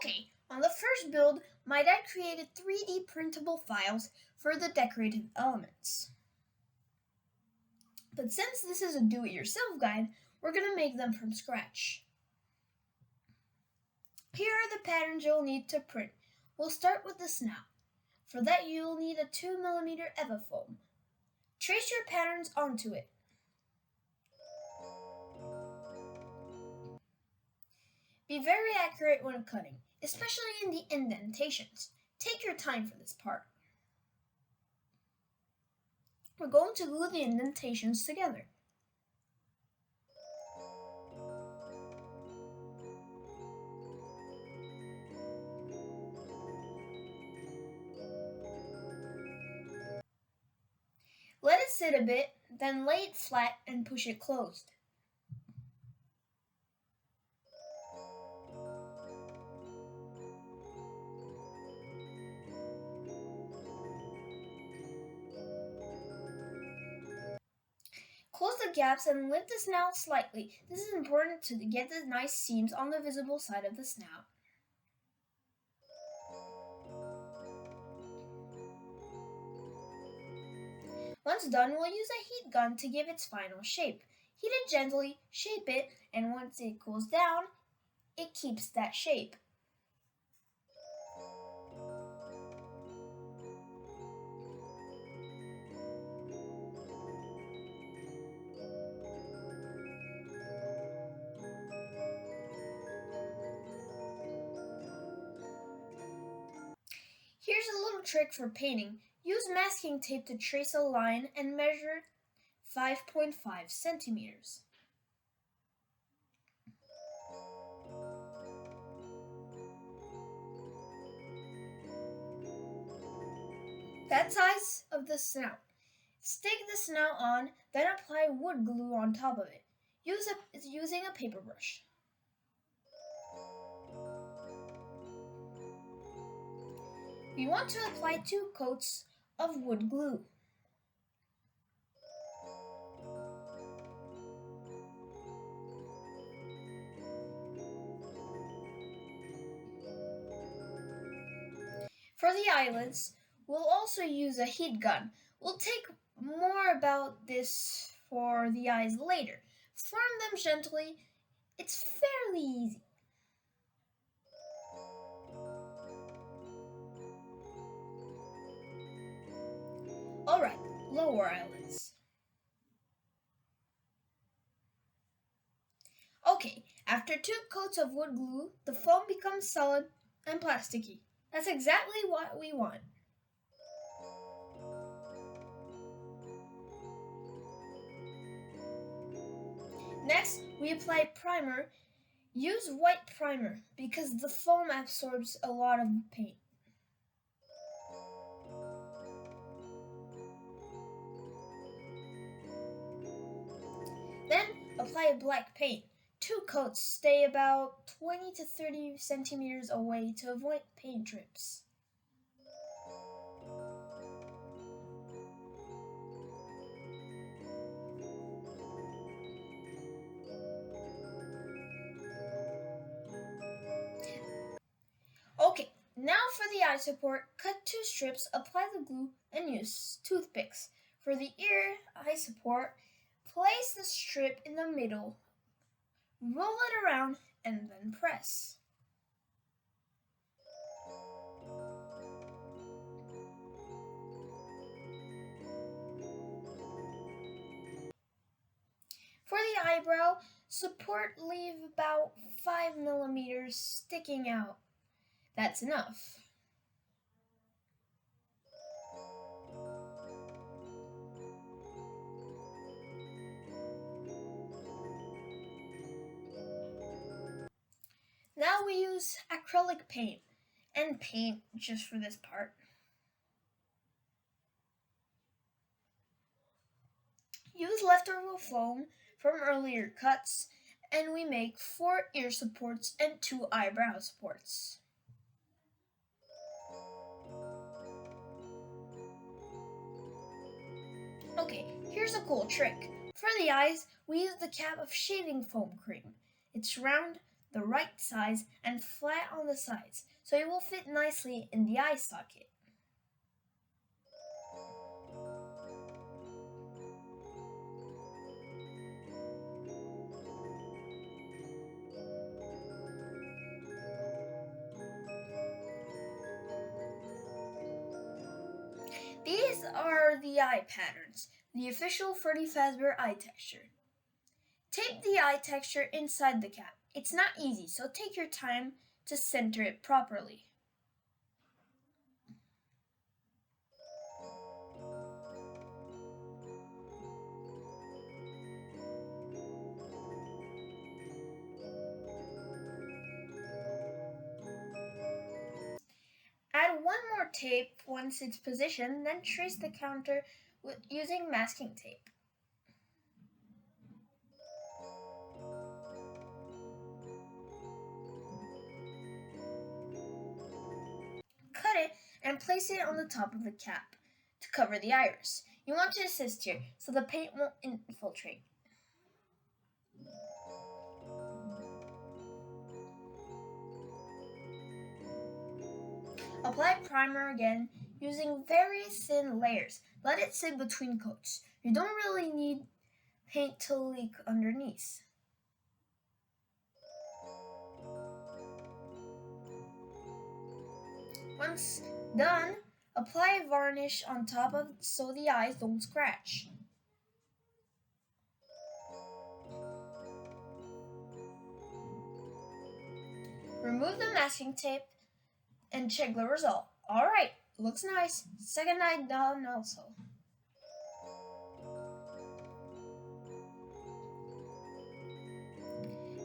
Okay, on the first build, my dad created 3D printable files for the decorative elements. But since this is a do-it-yourself guide, we're going to make them from scratch. Here are the patterns you'll need to print. We'll start with the snout. For that, you'll need a 2mm Eva foam. Trace your patterns onto it. Be very accurate when cutting, especially in the indentations. Take your time for this part. We're going to glue the indentations together. Let it sit a bit, then lay it flat and push it closed. Close the gaps and lift the snout slightly. This is important to get the nice seams on the visible side of the snout. Once done, we'll use a heat gun to give its final shape. Heat it gently, shape it, and once it cools down, it keeps that shape. Here's a little trick for painting. Use masking tape to trace a line and measure 5.5 centimeters. That size of the snout. Stick the snout on, then apply wood glue on top of it, using a paper brush. We want to apply 2 coats of wood glue. For the eyelids, we'll also use a heat gun. We'll take more about this for the eyes later. Form them gently. It's fairly easy. Alright, lower eyelids. Okay, after 2 coats of wood glue, the foam becomes solid and plasticky. That's exactly what we want. Next, we apply primer. Use white primer because the foam absorbs a lot of paint. Then apply black paint. 2 coats. Stay about 20 to 30 centimeters away to avoid paint drips. Okay, now for the eye support, cut 2 strips, apply the glue, and use toothpicks. For the ear eye support, place the strip in the middle, roll it around, and then press. For the eyebrow support, leave about 5 millimeters sticking out. That's enough. Now we use acrylic paint and paint just for this part. Use leftover foam from earlier cuts, and we make 4 ear supports and 2 eyebrow supports. Okay, here's a cool trick. For the eyes, we use the cap of shaving foam cream. It's round, the right size and flat on the sides, so it will fit nicely in the eye socket. These are the eye patterns, the official Freddy Fazbear eye texture. Tape the eye texture inside the cap. It's not easy, so take your time to center it properly. Add one more tape once it's positioned, then trace the counter using masking tape. Cut it and place it on the top of the cap to cover the iris. You want to assist here so the paint won't infiltrate. Apply primer again using very thin layers. Let it sit between coats. You don't really need paint to leak underneath. Once done, apply varnish on top of so the eyes don't scratch. Remove the masking tape and check the result. Alright, looks nice. Second eye done also.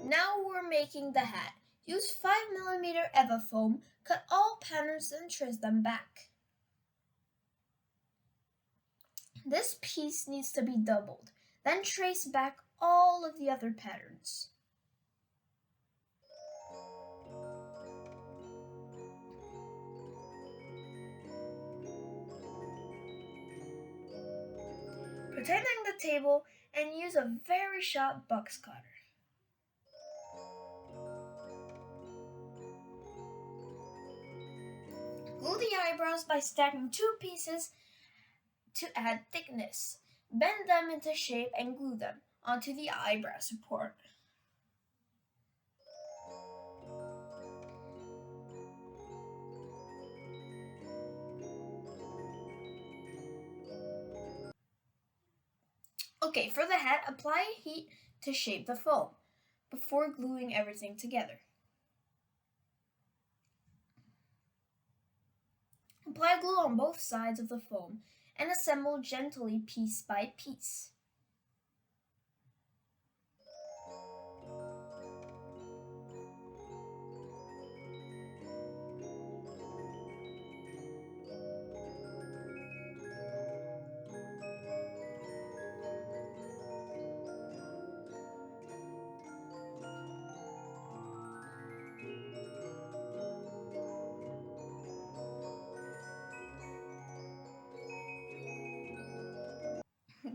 Now we're making the hat. Use 5mm Eva foam, cut all patterns and trace them back. This piece needs to be doubled, then trace back all of the other patterns. Protecting the table and use a very sharp box cutter. Glue the eyebrows by stacking two pieces to add thickness. Bend them into shape and glue them onto the eyebrow support. Okay, for the hat, apply heat to shape the foam before gluing everything together. Apply glue on both sides of the foam and assemble gently piece by piece.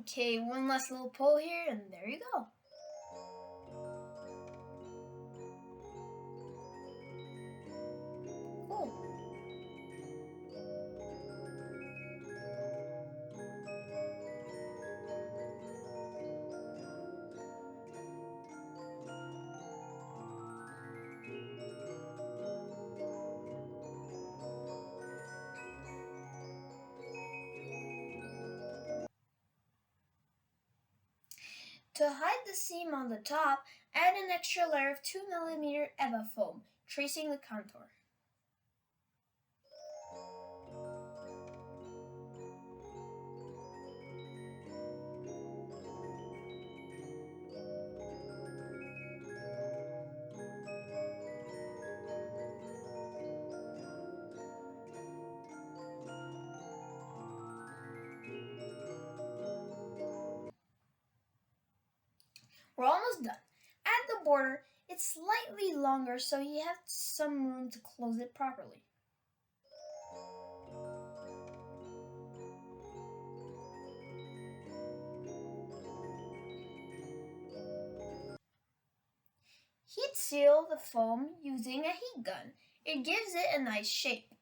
Okay, one last little pull here, and there you go. Cool. To hide the seam on the top, add an extra layer of 2mm Eva foam, tracing the contour. We're almost done. Add the border. It's slightly longer, so you have some room to close it properly. Heat seal the foam using a heat gun. It gives it a nice shape.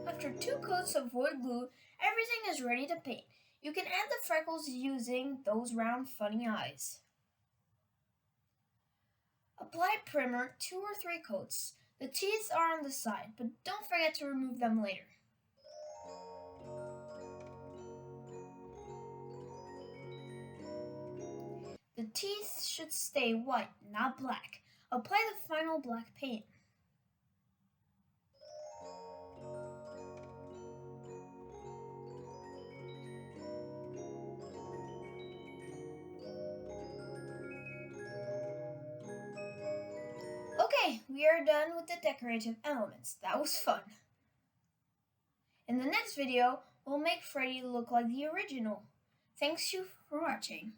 After 2 coats of wood glue, everything is ready to paint. You can add the freckles using those round funny eyes. Apply primer 2 or 3 coats. The teeth are on the side, but don't forget to remove them later. The teeth should stay white, not black. Apply the final black paint. Okay, we are done with the decorative elements. That was fun. In the next video, we'll make Freddy look like the original. Thanks you for watching.